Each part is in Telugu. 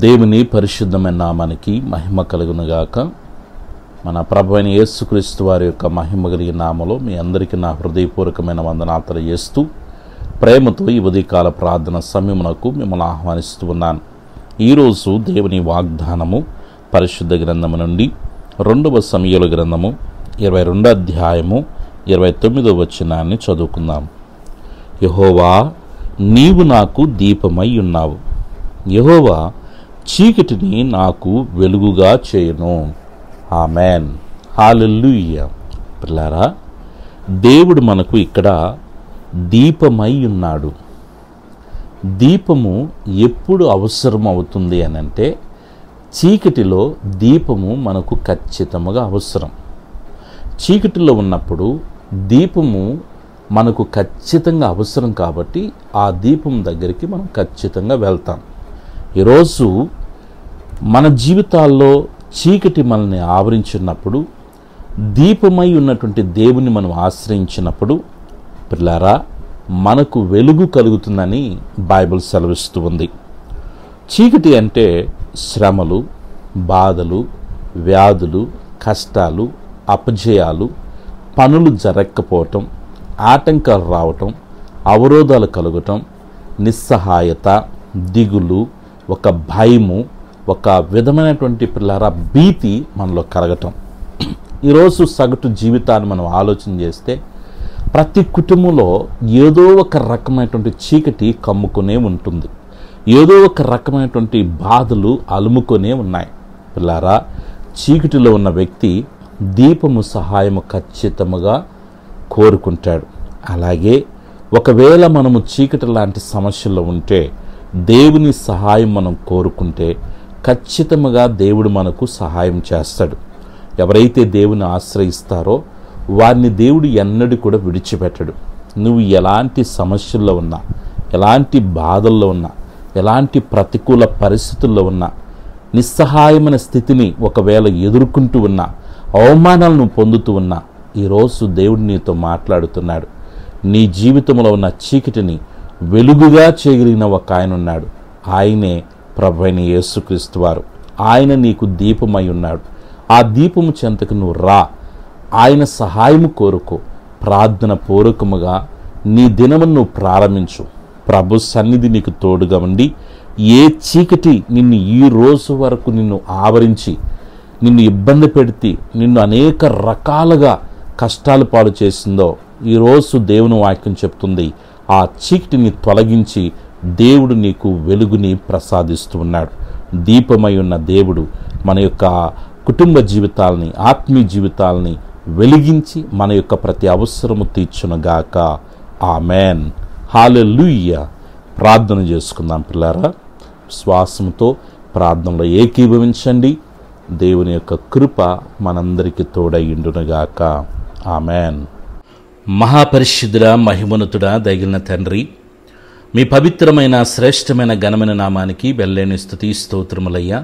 దేవుని పరిశుద్ధమైన నామానికి మహిమ కలుగునుగాక. మన ప్రభువైన యేసుక్రీస్తు వారి యొక్క మహిమ కలిగిన నామలో మీ అందరికీ నా హృదయపూర్వకమైన వందనాలు తెలియజేస్తూ ప్రేమతో ఈ ఉదయకాల ప్రార్థన సమయమునకు మిమ్మల్ని ఆహ్వానిస్తూ ఉన్నాను. ఈరోజు దేవుని వాగ్దానము పరిశుద్ధ గ్రంథము నుండి 2వ సమూయేలు గ్రంథము 22వ అధ్యాయము 29వ వచనాన్ని చదువుకుందాం. యెహోవా, నీవు నాకు దీపమై ఉన్నావు. యెహోవా చీకటిని నాకు వెలుగుగా చేయును. ఆమెన్. హల్లెలూయా. పిల్లారా, దేవుడు మనకు ఇక్కడ దీపమై ఉన్నాడు. దీపము ఎప్పుడు అవసరం అవుతుంది అని అంటే, చీకటిలో దీపము మనకు ఖచ్చితంగా అవసరం. చీకటిలో ఉన్నప్పుడు దీపము మనకు ఖచ్చితంగా అవసరం కాబట్టి ఆ దీపం దగ్గరికి మనం ఖచ్చితంగా వెళ్తాం. ఈరోజు మన జీవితాల్లో చీకటి మనల్ని ఆవరించినప్పుడు దీపమై ఉన్నటువంటి దేవుని మనం ఆశ్రయించినప్పుడు పిల్లారా, మనకు వెలుగు కలుగుతుందని బైబిల్ సెలవిస్తూ ఉంది. చీకటి అంటే శ్రమలు, బాధలు, వ్యాధులు, కష్టాలు, అపజయాలు, పనులు జరగకపోవటం, ఆటంకాలు రావటం, అవరోధాలు కలగటం, నిస్సహాయత, దిగులు, ఒక భయము, ఒక విధమైనటువంటి పిల్లారా భీతి మనలో కలగటం. ఈరోజు సగటు జీవితాన్ని మనం ఆలోచన చేస్తే ప్రతి కుటుంబంలో ఏదో ఒక రకమైనటువంటి చీకటి కమ్ముకునే ఉంటుంది. ఏదో ఒక రకమైనటువంటి బాధలు అలుముకొనే ఉన్నాయి. పిల్లారా, చీకటిలో ఉన్న వ్యక్తి దీపము సహాయము ఖచ్చితంగా కోరుకుంటాడు. అలాగే ఒకవేళ మనము చీకటి లాంటి సమస్యల్లో ఉంటే దేవుని సహాయం మనం కోరుకుంటే ఖచ్చితంగా దేవుడు మనకు సహాయం చేస్తాడు. ఎవరైతే దేవుని ఆశ్రయిస్తారో వారిని దేవుడు ఎన్నడూ కూడా విడిచిపెట్టడు. నువ్వు ఎలాంటి సమస్యల్లో ఉన్నా, ఎలాంటి బాధల్లో ఉన్నా, ఎలాంటి ప్రతికూల పరిస్థితుల్లో ఉన్నా, నిస్సహాయమైన స్థితిని ఒకవేళ ఎదుర్కొంటూ ఉన్నా, అవమానాలను పొందుతూ ఉన్నా, ఈరోజు దేవుడు నీతో మాట్లాడుతున్నాడు. నీ జీవితంలో ఉన్న చీకటిని వెలుగుగా చేయగలిగిన ఒక ఆయన ఉన్నాడు. ఆయనే ప్రభువైన యేసుక్రీస్తు వారు. ఆయన నీకు దీపమై ఉన్నాడు. ఆ దీపము చెంతకు నువ్వు రా, ఆయన సహాయము కోరుకో, ప్రార్థన పూర్వకముగా నీ దినమును నువ్వు ప్రారంభించు. ప్రభు సన్నిధి నీకు తోడుగా ఉండి ఏ చీకటి నిన్ను ఈ రోజు వరకు నిన్ను ఆవరించి నిన్ను ఇబ్బంది పెడితే నిన్ను అనేక రకాలుగా కష్టాలు పాలు చేసిందో ఈరోజు దేవుని వాక్యం చెప్తుంది, ఆ చీకటిని తొలగించి దేవుడు నీకు వెలుగుని ప్రసాదిస్తూ ఉన్నాడు. దీపమై ఉన్న దేవుడు మన యొక్క కుటుంబ జీవితాలని, ఆత్మీయ జీవితాలని వెలిగించి మన యొక్క ప్రతి అవసరము తీర్చునుగాక. ఆమెన్. హల్లెలూయా. ప్రార్థన చేసుకుందాం పిల్లారా. శ్వాసంతో ప్రార్థనలో ఏకీభవించండి. దేవుని యొక్క కృప మనందరికీ తోడైండునుగాక. ఆమెన్. మహాపరిశుద్ధుడా, మహిమోన్నతుడా, దయగలిగిన తండ్రి, మీ పవిత్రమైన శ్రేష్టమైన ఘనమైన నామానికి వెళ్ళలేని స్తుతి స్తోత్రములయ్యా.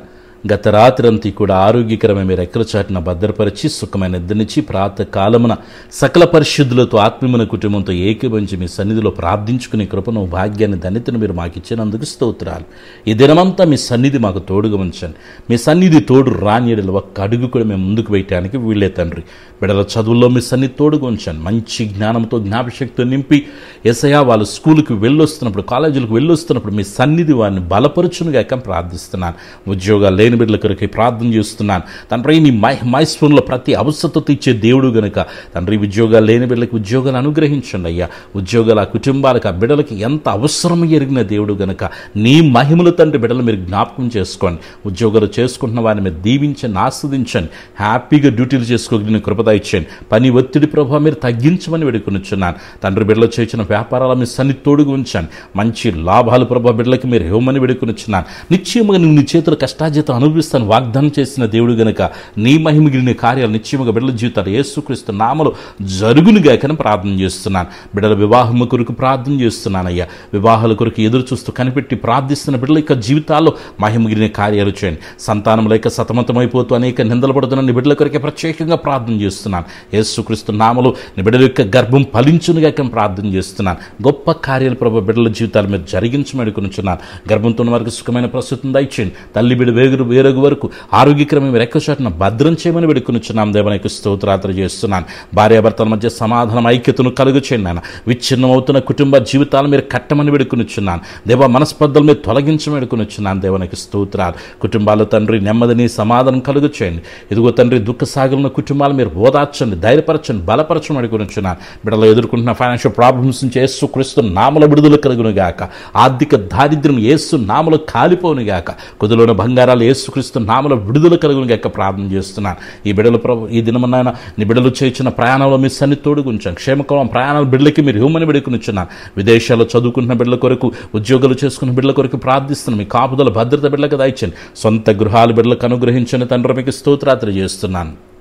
గత రాత్రంతా కూడా ఆరోగ్యకరమైన మీరు రెక్కల చాటున భద్రపరిచి సుఖమైన నిద్రనిచ్చి ప్రాతకాలమున సకల పరిశుద్ధులతో ఆత్మీయమైన కుటుంబంతో ఏకీభవించి మీ సన్నిధిలో ప్రార్థించుకునే కృపను, భాగ్యాన్ని, ధన్యతను మీరు మాకు ఇచ్చినందుకు స్తోత్రాలు. ఈ దినమంతా మీ సన్నిధి మాకు తోడుగా ఉంచండి. మీ సన్నిధి తోడు రానియడలు ఒక్క అడుగు కూడా మేము ముందుకు వేయటానికి వీళ్ళే తండ్రి. బిడ్డల చదువుల్లో మీ సన్నిధి తోడుగా ఉంచండి. మంచి జ్ఞానంతో, జ్ఞాపశక్తితో నింపి యేసయ్యా వాళ్ళు స్కూల్కి వెళ్ళొస్తున్నప్పుడు, కాలేజీలకు వెళ్ళొస్తున్నప్పుడు మీ సన్నిధి వారిని బలపరచునుగాక ప్రార్థిస్తున్నాను. ఉద్యోగాలు లేని బిడ్డల కొరకు ప్రార్థన చేస్తున్నాను తండ్రి. నీ మైస్ఫూన్లో ప్రతి అవసరత తీర్చే దేవుడు గనుక తండ్రి, ఉద్యోగాలు లేని బిడ్డలకు ఉద్యోగాలు అనుగ్రహించండి అయ్యా. ఉద్యోగాల కుటుంబాలకు ఆ బిడ్డలకి ఎంత అవసరం ఎరిగిన దేవుడు గనుక నీ మహిమలు తండ్రి బిడ్డలు మీరు జ్ఞాపకం చేసుకోండి. ఉద్యోగాలు చేసుకుంటున్న వారిని మీరు దీవించండి, ఆస్వాదించండి. హ్యాపీగా డ్యూటీలు చేసుకోగలిగిన కృపద ఇచ్చేయండి. పని ఒత్తిడి ప్రభావం మీరు తగ్గించమని వేడుకొనిచున్నాను తండ్రి. బిడ్డలు చేసిన వ్యాపారాల మీ సన్ని తోడుగా ఉంచండి. మంచి లాభాలు ప్రభావ బిడ్డలకి మీరు ఇవ్వమని వేడుకొనిచున్నాను. నిశ్చయముగా నీ చేతుల కష్టాజీతం అనుభవిస్తాను వాగ్దానం చేసిన దేవుడు గనుక నీ మహిమగిలిన కార్యాలు నిశ్చయముగా బిడ్డల జీవితాలు యేసుక్రీస్తు నామములో జరుగునుగాకని ప్రార్థన చేస్తున్నాను. బిడ్డల వివాహము కొరకు ప్రార్థన చేస్తున్నానయ్యా. వివాహాల కొరకు ఎదురు చూస్తూ కనిపెట్టి ప్రార్థిస్తున్న బిడ్డల యొక్క జీవితాల్లో మహిమగిలిన కార్యాలు చేయండి. సంతానం లేక సతమతమైపోతూ అనేక నిందలు పడుతున్న నీ బిడ్డల కొరకే ప్రత్యేకంగా ప్రార్థన చేస్తున్నాను. యేసుక్రీస్తు నామములో నీ బిడ్డల యొక్క గర్భం ఫలించునుగాక ప్రార్థన చేస్తున్నాను. గొప్ప కార్యాలు ప్రభు బిడ్డల జీవితాలు మీరు జరిగించమడుకునిచున్నాను. గర్భంతో ఉన్న వారికి సుఖమైన ప్రస్తుతం దయచేయండి. తల్లి బిడ్డ వేరగు వరకు ఆరోగ్యక్రమం రెక్కచాటున భద్రం చేయమని వేడుకొనిచున్నాం. దేవనికి స్తోత్రాలు చేస్తున్నాను. భార్యాభర్తల మధ్య సమాధానం ఐక్యతను కలుగు చేయండి నాయన. విచ్ఛిన్నమవుతున్న కుటుంబ జీవితాలు మీరు కట్టమని వేడుకొనిచున్నాను. దేవ మనస్పర్ధలు మీరు తొలగించమని వేడుకొనిచున్నాను. దేవనికి స్తోత్రాలు. కుటుంబాల్లో తండ్రి నెమ్మదిని సమాధానం కలుగు చేయండి. ఇదిగో తండ్రి దుఃఖ సాగులున్న కుటుంబాలు మీరు ఓదార్చండి, ధైర్యపరచండి, బలపరచమని వేడుకొనిచున్నాను. బిడ్డలు ఎదుర్కొంటున్న ఫైనాన్షియల్ ప్రాబ్లమ్స్ నుంచి యేసు క్రీస్తు నామములో విడుదల కలుగునుగాక. ఆర్థిక దారిద్ర్యం యేసు నామములో కాలిపోనుగాక. కుదులోని బంగారాలు యేసుక్రీస్తు నామములో విడుదల కలుగునుగాక ప్రార్థన చేస్తున్నాను. ఈ బిడ్డలు ప్రభు ఈ దినమున నీ బిడ్డలు చేసిన ప్రయాణంలో మీ సన్ని తోడుగుంచాను. క్షేమకరం ప్రయాణాల బిడ్డలకి మీరు ఇవ్వమని వేడుకొనిచున్నాను. విదేశాల్లో చదువుకుంటున్న బిడ్డల కొరకు, ఉద్యోగాలు చేసుకున్న బిడ్డల కొరకు ప్రార్థిస్తున్నాను. మీ కాపుదల భద్రత బిడ్డలకు దయచండి. సొంత గృహాల బిడ్డలకు అనుగ్రహించని తండ్రి మీకు స్తోత్రాలు చేస్తున్నాను.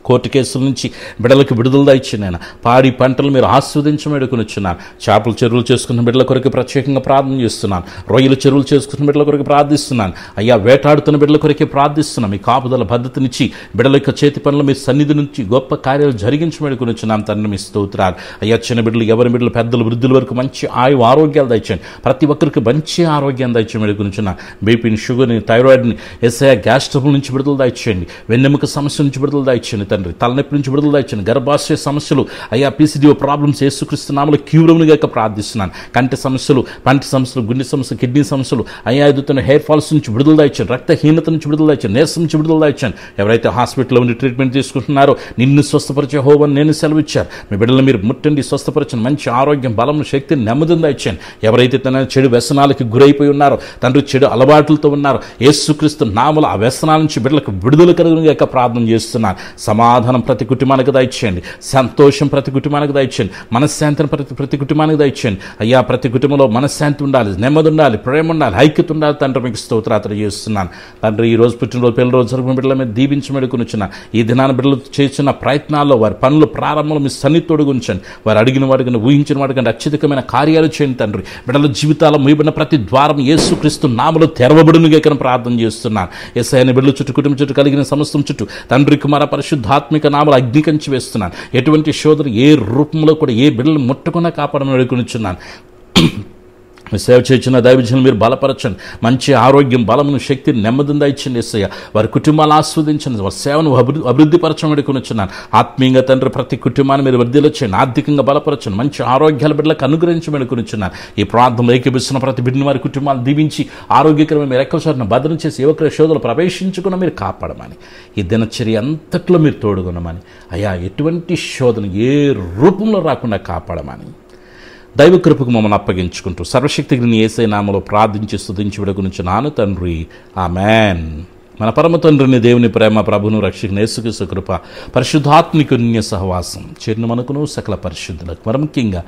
కోర్టు కేసుల నుంచి బిడ్డలకు విడుదల దయచినాయన. పాడి పంటలు మీరు ఆస్వాదించమని వేడుకొనిచున్నాను. చేపల చెరువులు చేసుకున్న బిడ్డల కొరకు ప్రత్యేకంగా ప్రార్థన చేస్తున్నాను. రొయ్యల చెరువులు చేసుకున్న బిడ్డల కొరకు ప్రార్థిస్తున్నాను. అయ్యా వేటాడుతున్న బిడ్డల కొరకే ప్రార్థిస్తున్నాను. మీ కాపుదల భద్రతనిచ్చి బిడ్డల యొక్క చేతి పనులు మీ సన్నిధి నుంచి గొప్ప కార్యాలు జరిగించమని వేడుకొనిచున్నాను. తండ్రి మీ స్తోత్రాలు. అయ్యా చిన్న బిడ్డలు, ఎవరి బిడ్డలు, పెద్దలు, వృద్ధుల వరకు మంచి ఆరోగ్యాలు దయచండి. ప్రతి ఒక్కరికి మంచి ఆరోగ్యాన్ని దయచేయమని వేడుకొనిచున్నాను. బీపీని, షుగర్ని, థైరాయిడ్ని, ఎస్ఐ గ్యాస్ ట్రబుల్ నుంచి విడుదల దయచేయండి. వెన్నెముక సమస్య నుంచి విడుదల దయచేయండి తండ్రి. తలనొప్పి నుంచి విడుదల దయచేయండి. గర్భాశయ సమస్యలు, అయ్యా పీసీడీఓ ప్రాబ్లమ్స్ యేసుక్రీస్తు నామములో క్యూరమునిగాక ప్రార్థిస్తున్నాను. కంటి సమస్యలు, పంటి సమస్యలు, గుండె సమస్యలు, కిడ్నీ సమస్యలు, అయ్యా ఎదుగుతున్న హెయిర్ ఫాల్స్ నుంచి విడుదల దయచేయండి. రక్తహీనత నుంచి విడుదల దయచేయండి. నీరసం నుంచి విడుదల దయచేయండి. ఎవరైతే హాస్పిటల్లో ఉండి ట్రీట్మెంట్ తీసుకుంటున్నారో నిన్ను స్వస్థపరిచే యెహోవాను నేను సెలవిచ్చారు. మీ బిడ్డలు మీరు ముట్టండి, స్వస్థపరచండి. మంచి ఆరోగ్యం, బలం, శక్తిని, నెమ్మదిని దయచేయండి. ఎవరైతే తన చెడు వ్యసనాలకి గురైపోయి ఉన్నారో, తండ్రి చెడు అలవాట్లతో ఉన్నారో, యేసుక్రీస్తు నామములో ఆ వ్యసనాల నుంచి బిడ్డలకు విడుదల కలుగునుగాక ప్రార్థన చేస్తున్నాను. సమాధానం ప్రతి కుటుంబానికి దయచేయండి. సంతోషం ప్రతి కుటుంబానికి దయచేయండి. మనశ్శాంతిని ప్రతి కుటుంబానికి దయచేయండి. అయ్యా ప్రతి కుటుంబంలో మనశ్శాంతి ఉండాలి, నెమ్మది ఉండాలి, ప్రేమ ఉండాలి, ఐక్యత ఉండాలి. తండ్రి మీకు స్తోత్రాలు చేస్తున్నాను. తండ్రి ఈ రోజు పుట్టినరోజు, పెళ్లి రోజు జరుగుతున్న బిడ్డల మీద దీవించమడుకునిచ్చిన ఈ దినాన బిడ్డలు చేసిన ప్రయత్నాల్లో వారి పనులు ప్రారంభంలో మీ సన్నిధి తోడుగుంచండి. వారు అడిగిన వాడికన్నా, ఊహించిన వాడికంటే అత్యధికమైన కార్యాలు చేయండి తండ్రి. బిడ్డల జీవితాల్లో మూయబడిన ప్రతి ద్వారం యేసుక్రీస్తు నామములో తెరవబడునుగాక ప్రార్థన చేస్తున్నాను. యేసయ్య బిడ్డల చుట్టూ, కుటుంబం చుట్టూ, కలిగిన సమస్తం చుట్టూ తండ్రి, కుమార, పరిశుద్ధాత్మిక నామములో అగ్ని కంచి వేస్తున్నాను. ఎటువంటి శోధన ఏ రూపంలో కూడా ఏ బిడ్డలు ముట్టకుండా కాపాడమని వేడుకొనిచున్నాను. సేవ చేసిన దైవజనులు మీరు బలపరచండి. మంచి ఆరోగ్యం, బలమును, శక్తిని, నెమ్మదిని దయచండి యేసయ్య. వారి కుటుంబాలు ఆస్వాదించండి. వారి సేవను అభివృద్ధిపరచమని వేడుకొనిచున్నాను. ఆత్మీయంగా తండ్రి ప్రతి కుటుంబాన్ని మీరు వృద్ధిలో చేయండి. ఆర్థికంగా బలపరచండి. మంచి ఆరోగ్యాల బిడ్డలకు అనుగ్రహించమని వేడుకొనిచున్నాను. ఈ ప్రాంతంలో ఏకీపిస్తున్న ప్రతి బిడ్డని వారి కుటుంబాలు దీవించి ఆరోగ్యకరమైన మీరు ఎక్కువసారిని భద్రం చేసి యువకుల శోధనలు ప్రవేశించుకున్న మీరు కాపాడమని, ఈ దినచర్య అంతట్లో మీరు తోడుగునమని, అయ్యా ఎటువంటి శోధన ఏ రూపంలో రాకుండా కాపాడమని దైవ కృపకు మమ్మల్ని అప్పగించుకుంటూ సర్వశక్తిని యేసయ్య నామములో ప్రార్థించి స్తుతించి వేడుకొనిచున్నాను తండ్రి. ఆమేన్. మన పరమ తండ్రిని దేవుని ప్రేమ, ప్రభును రక్షకుని యేసుక్రీస్తు కృప, పరిశుద్ధాత్మికుని సహవాసం చేరిన మనకును సకల పరిశుద్ధులకు, మరి ముఖ్యంగా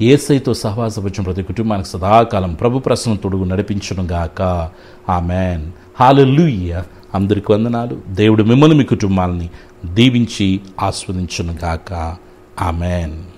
యేసయ్యతో సహవాసం వచ్చిన ప్రతి కుటుంబానికి సదాకాలం ప్రభు ప్రసన్న తోడుగు నడిపించును గాక. ఆమేన్. హల్లెలూయా. అందరికి వందనాలు. దేవుడు మిమ్మల్ని, మీ కుటుంబాలని దీవించి ఆస్వాదించును గాక. ఆమేన్.